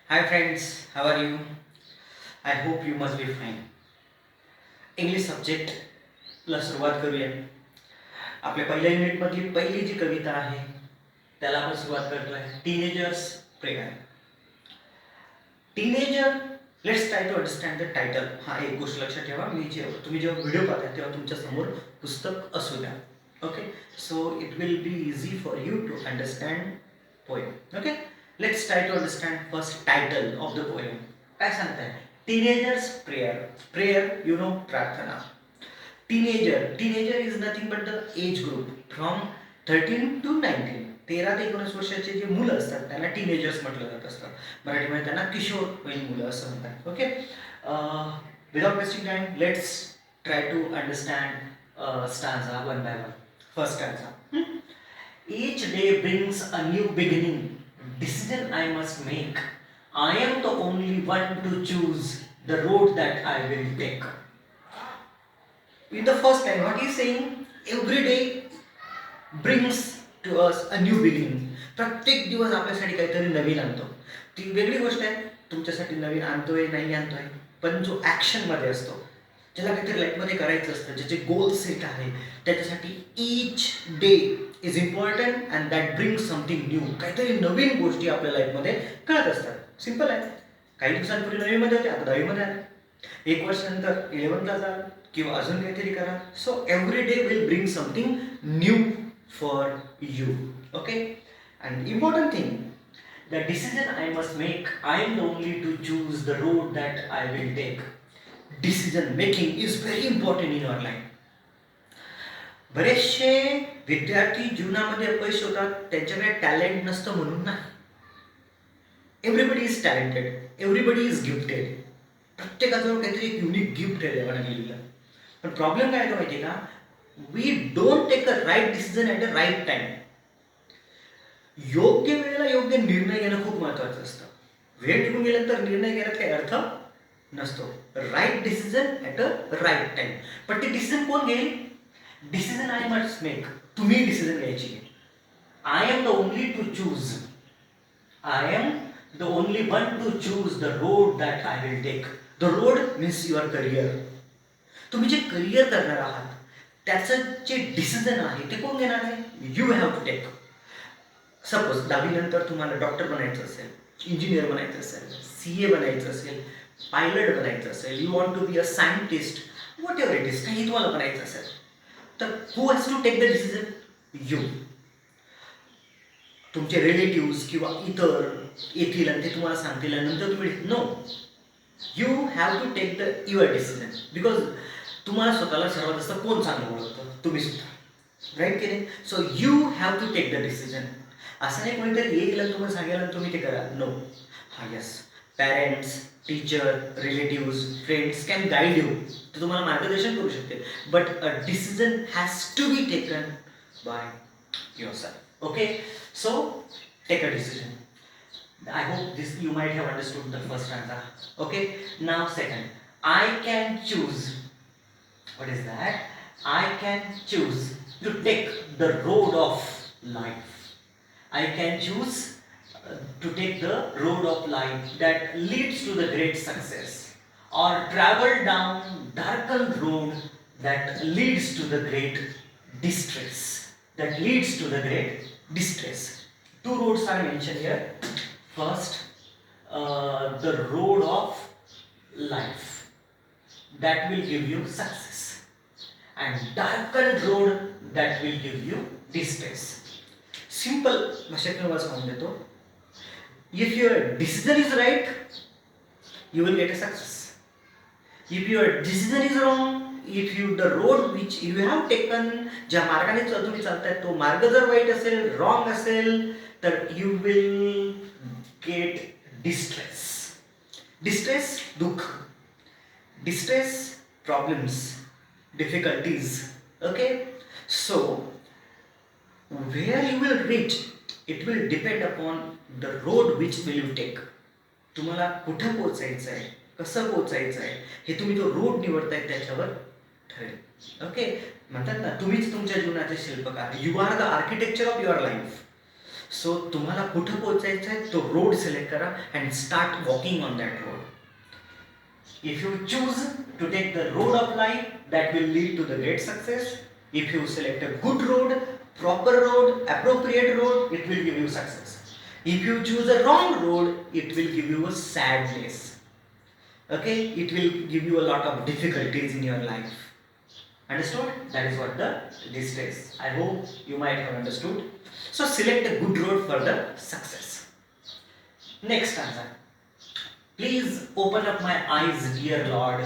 Hi friends, how are you? I hope you must be fine. English सब्जेक्टला सुरुवात करूया. आपल्या पहिल्या युनिटमधली पहिली जी कविता आहे त्याला आपण सुरुवात करतोय. Teenagers prayer. Teenager let's try to understand the title. हा एक गोष्ट लक्षात ठेवा, तुम्ही जेव्हा व्हिडिओ पाहता तेव्हा तुमच्या समोर पुस्तक असू द्या. Okay, so it will be easy for you to understand poem. Okay, let's try to understand first title of the poem. काय सांगताय? Teenagers prayer. Prayer you know, प्रार्थना. Teenager is nothing but the age group from 13 to 19. 13 ते 19 वर्षाचे जे मुलं असतात त्यांना teenagers म्हटलं जात असतं. मराठीमध्ये त्यांना किशोरवयीन मुलं असं म्हणतात. Okay, without wasting time let's try to understand stanza one by one. First stanza. Each day brings a new beginning. Decision I must make. I am the only one to choose the road that I will take. In the first line, what he is saying, every day brings to us a new beginning. प्रत्येक दिवस आपल्यासाठी काहीतरी नवीन आणतो. ती वेगळी गोष्ट आहे, तुमच्यासाठी नवीन आणतोय नाही आणतोय, पण जो ॲक्शनमध्ये असतो, ज्याला काहीतरी लाईफमध्ये करायचं असतं, ज्याचे गोल सेट आहे, त्याच्यासाठी each day is important and that brings something new. काहीतरी नवीन गोष्टी आपल्या लाईफमध्ये कळत असतात. सिम्पल आहे. काही दिवसांपूर्वी नवीमध्ये होते, आता 10वीमध्ये आले. 1 वर्षानंतर 11th जाल किंवा अजून काहीतरी करा. So every day will bring something new for you. Okay, and important thing, the decision I must make, I am the only to choose the road that I will take. Decision making is very important in your life. बरेचसे विद्यार्थी जीवनामध्ये अपयश होतात, त्यांच्याकडे talent नसतं म्हणून नाही. Everybody is talented, everybody is gifted. प्रत्येकाजवळ काहीतरी एक युनिक गिफ्ट आहे देवाने लिहिलेलं. पण प्रॉब्लेम काय येतो माहिती आहे का? We don't take a right decision at a right time. योग्य वेळेला योग्य निर्णय घेणं खूप महत्वाचं असतं. वेळ निघून गेल्यानंतर निर्णय घेण्यात काही अर्थ नसतो. Right decision at a right time. पण ते डिसिजन कोण घेईल? Decision I must make. तुम्ही डिसिजन घ्यायची आहे. I am the only to choose. I am the only one to choose the road that I will take. The road means your career. तुम्ही जे career करणार आहात त्याचं जे डिसिजन आहे ते कोण घेणार आहे? You have to take. Suppose 10वी नंतर तुम्हाला डॉक्टर बनायचं असेल, इंजिनियर बनायचं असेल, CA बनायचं असेल, पायलट बनायचं असेल, you want to be a scientist, whatever it is, काही तुम्हाला बनायचं असेल, तर who has to take the decision? You. तुमचे रिलेटिव्स किंवा इतर येतील आणि ते तुम्हाला सांगतील आणि नंतर तुम्ही no, you have to take the your decision. Because तुम्हाला स्वतःला सर्वात जास्त कोण चांगलं ओळखतं? तुम्ही सुद्धा. राईट की नाही? So you have to take the decision. असं नाही कोणीतरी येईल आणि तुम्हाला सांगायला तुम्ही ते करा. नो. हा, yes, parents, teacher, relatives, friends can guide you. ते तुम्हाला मार्गदर्शन करू शकते. But a decision has to be taken by your self. Okay, so take a decision. I hope this you might have understood the first stanza. Okay, now second. I can choose. What is that? I can choose to take the road of life. I can choose to take the road of life that leads to the great success, or travel down darkened road that leads to the great distress. That leads to the great distress. Two roads are mentioned here. First, the road of life that will give you success, and darkened road that will give you distress. Simple भाषेत मी सांगून देतो. If your decision is right, you will get a success. If your decision is wrong, if you the road which you have taken, ज्या मार्गाने तुम्ही चालताय तो मार्ग जर white असेल, रॉंग असेल, तर you will get distress. Distress, दुःख. Distress, problems, difficulties. Okay, so where you will reach, it will depend upon the road which will you take. तुम्हाला कुठं पोचायचं आहे, कसं पोचायचं आहे, हे तुम्ही जो रोड निवडताय त्याच्यावर ठरेल. ओके, म्हणतात ना, तुम्हीच तुमच्या जीवनाचे शिल्पकार. You are the architecture of your life. So तुम्हाला कुठं पोहोचायचं आहे तो रोड सिलेक्ट करा and start walking on that road. If you choose to take the road of life, that will lead to the great success. If you select a good road, proper road, appropriate road, it will give you success. If you choose a wrong road, it will give you a sadness. Okay, it will give you a lot of difficulties in your life. Understood? That is what this is. I hope you might have understood. So select a good road for the success. Next answer. Please open up my eyes, dear Lord.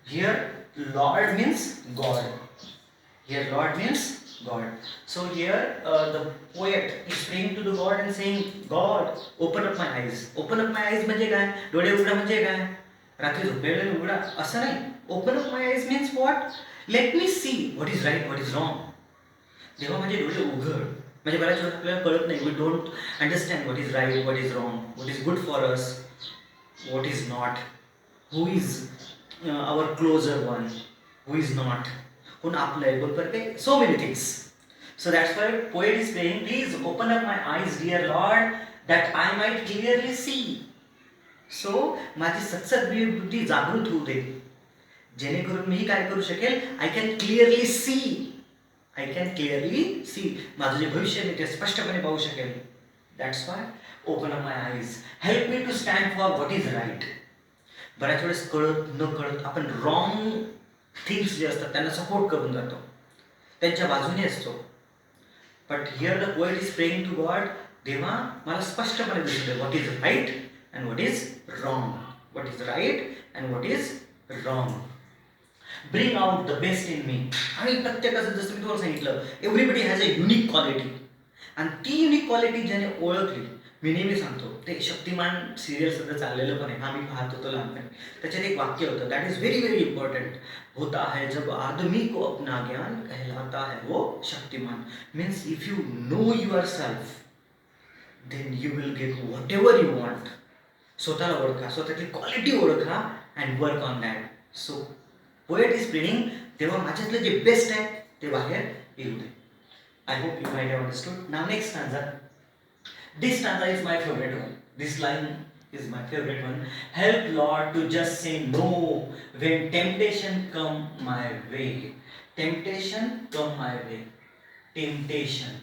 Here, Lord means God. Here, Lord means God. So here, the poet is praying to the God and saying, God, open up my eyes. Open up my eyes म्हणजे काय? डोळे उघडा म्हणजे काय? रात्री झोपलेले उघडा असं नाही. Open up my eyes means what? Let me see what is right, what is wrong. जेव्हा माझे डोळे उघड म्हणजे बऱ्याच वेळा आपल्याला कळत नाही. We don't understand what is right, what is wrong, what is good for us, what is not, who is our closer one, who is not, कोण आपलं आहे कोण करते, so many things. So that's why poet is saying, please open up my eyes, dear Lord, that I might clearly see. So माझी सत्सद बुद्धी जागृत होऊ दे, जेणेकरून मी काय करू शकेल, I can clearly see. I can clearly see. माझं जे भविष्य मी ते स्पष्टपणे पाहू शकेल. That's why open up my eyes. Help me to stand for what is right. बऱ्याच वेळेस कळत न कळत आपण रॉंग थिंग्स जे असतात त्यांना सपोर्ट करून जातो, त्यांच्या बाजूने असतो. But here the poet is praying to God, देवा मला स्पष्टपणे दिसते what is right and what is wrong, what is right and what is wrong. Bring out the best in me. आणि प्रत्येकाचं जसं मी तुम्हाला सांगितलं, everybody has a unique quality. आणि ती युनिक क्वालिटी ज्याने ओळखली, मी नेहमी सांगतो, ते शक्तिमान सिरियल सध्या चाललेलं पण आहे, हा मी पाहत होतो लहानपणी. त्याच्यात एक वाक्य होतं, that is very very important. होता है जब आदमी को अपना ज्ञान, कहलाता है वो शक्तिमान. Means if you know your self, then you will get whatever you want. स्वतःला ओळखा, स्वतःची क्वालिटी ओळखा and work on that. So poet is praying, तेव्हा माझ्यातलं जे बेस्ट आहे ते बाहेर येऊ दे. I hope you might have understood. Now next stanza. This stanza is my favorite one. This line is my favorite one. Help Lord to just say no when temptation come my way. Temptation come my way. Temptation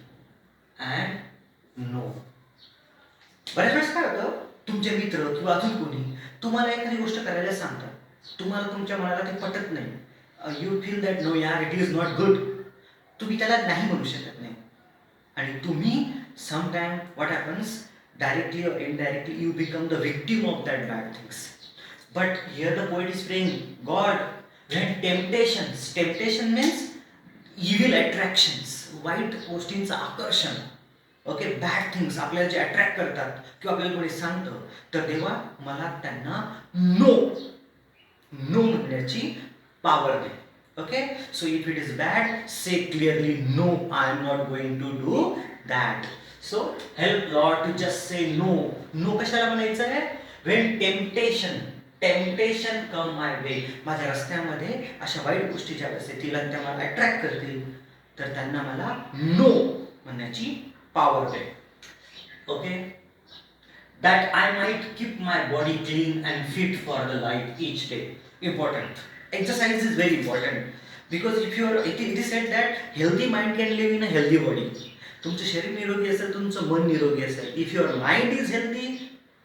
and no. बऱ्याच वेळेस काय होतं, तुमचे मित्र किंवा अजून कोणी तुम्हाला एखादी गोष्ट करायला सांगतात, तुम्हाला तुमच्या मनाला ते पटत नाही. यू फील दॅट नो यार इट इज नॉट गुड. तुम्ही त्याला नाही म्हणू शकत नाही आणि तुम्ही समटाइम व्हॉट हॅपन्स, डायरेक्टली और indirectly you become the victim of that bad things. But here the poet is praying, God when temptations, temptation means evil attractions, वाईट गोष्टींचं आकर्षण, ओके, बॅड थिंग्स आपल्याला जे अट्रॅक्ट करतात किंवा आपल्याला कोणी सांगतं, तर तेव्हा मला त्यांना नो नो म्हणण्याची power they. Okay, so if it is bad, say clearly no, I am not going to do that. So help Lord to just say no. No कशाला म्हणायचं आहे? When temptation come my way. माझ्या रस्त्यामध्ये अशा white गोष्टी ज्या येतील आणि त्या मला अट्रॅक्ट करतील, तर त्यांना मला नो म्हणण्याची power they. Okay, that I might keep my body clean and fit for the life each day. Important. Exercise is very important because if you are, it is said that healthy mind can live in a healthy body. तुमचं शरीर निरोगी असेल, तुमचं मन निरोगी असेल. If your mind is healthy,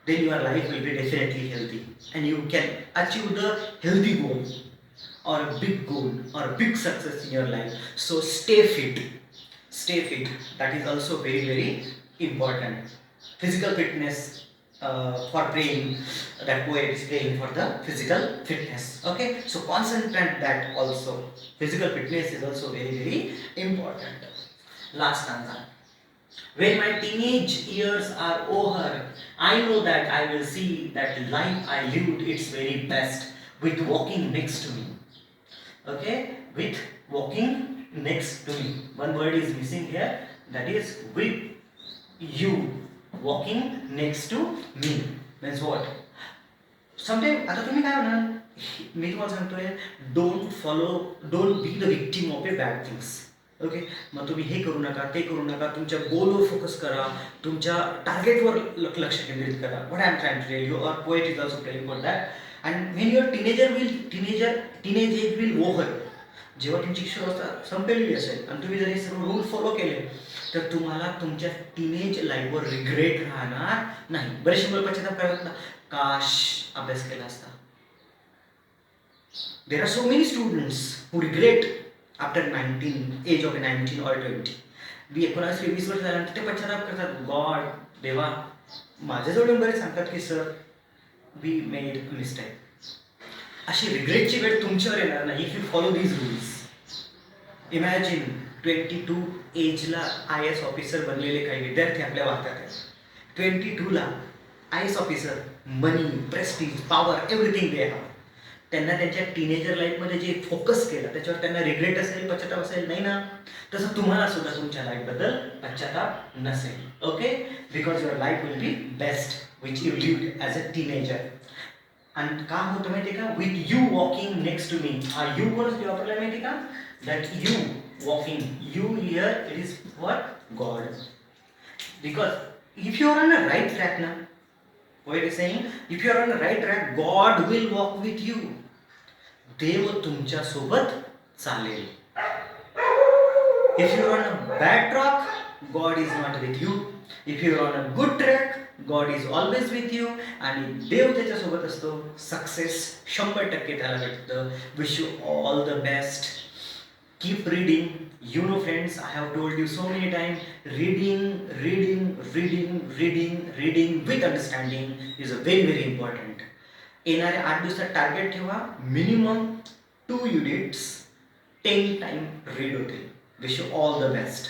then your life will be definitely healthy and you can achieve the healthy goal or a big goal or a big success in your life. So stay fit. Stay fit. That is also very very important. Physical fitness. For praying, that poet is praying for the physical fitness. Okay, so concentrate that also. Physical fitness is also very very important. Last stanza. When my teenage years are over, I know that I will see that life I lived its very best with walking next to me. Okay, with walking next to me. One word is missing here, that is with you. Walking next to me means what? Sometimes आता तुम्ही काय म्हणाल, मी तुम्हाला सांगतोय, don't be the victim of your bad things. Okay. मग तुम्ही हे करू नका, ते करू नका, तुमच्या गोलवर फोकस करा, तुमच्या टार्गेटवर लक्ष केंद्रित करा. What I am trying to tell you, or poet is also telling for that. And when your teenage age will over, जेव्हा तुमची किशोरावस्था संपलेली असेल आणि तुम्ही जर हे सर्व रूल फॉलो केले, तर तुम्हाला तुमच्या टीनेज लाईफवर रिग्रेट राहणार नाही. बरेचसे मुलं पश्चाताप करतात ना, काश अभ्यास केला असता. There are so many students who regret after 19, age of 19 or 20. 19-20 वर्ष झाल्यानंतर ते पश्चाताप करतात. गॉड, देवा, माझ्याजवळ बरे सांगतात की सर वी मेड मिस्टेक. अशी रिग्रेटची वेळ तुमच्यावर येणार नाही if you follow these rules. Imagine 22 एजला आय एस ऑफिसर बनलेले काही विद्यार्थी आपल्या भारतात आहेत. 22ला I S officer, money, prestige, power, everything they have. त्यांना त्यांच्या टीनेजर लाईफमध्ये जे फोकस केलं त्याच्यावर त्यांना रिग्रेट असेल, पश्चाताप असेल, नाही ना? तसं तुम्हाला सुद्धा तुमच्या लाईफबद्दल पश्चाताप नसेल. Okay, because your life will be best which you lived as a teenager. आणि का होतं माहिती आहे का? With you walking next to me. हा यू कोणच वापरला माहिती का? That you walking, you hear it is for God. Because if you are on a right track ना, what it is saying, if you are on the right track, God will walk with you. देव तुमच्या सोबत चालेल. If you are on a bad track, God is not with you. If you are on a good track, God is always with you. आणि देव त्याच्या सोबत असतो. Success 100% त्याला भेटतं. Wish you all the best. Keep reading. You know friends, I have told you so many times, reading with understanding is a very important. येणाऱ्या 8 दिवसात target ठेवा, minimum 2 units 10 time read होतील. Wish you all the best.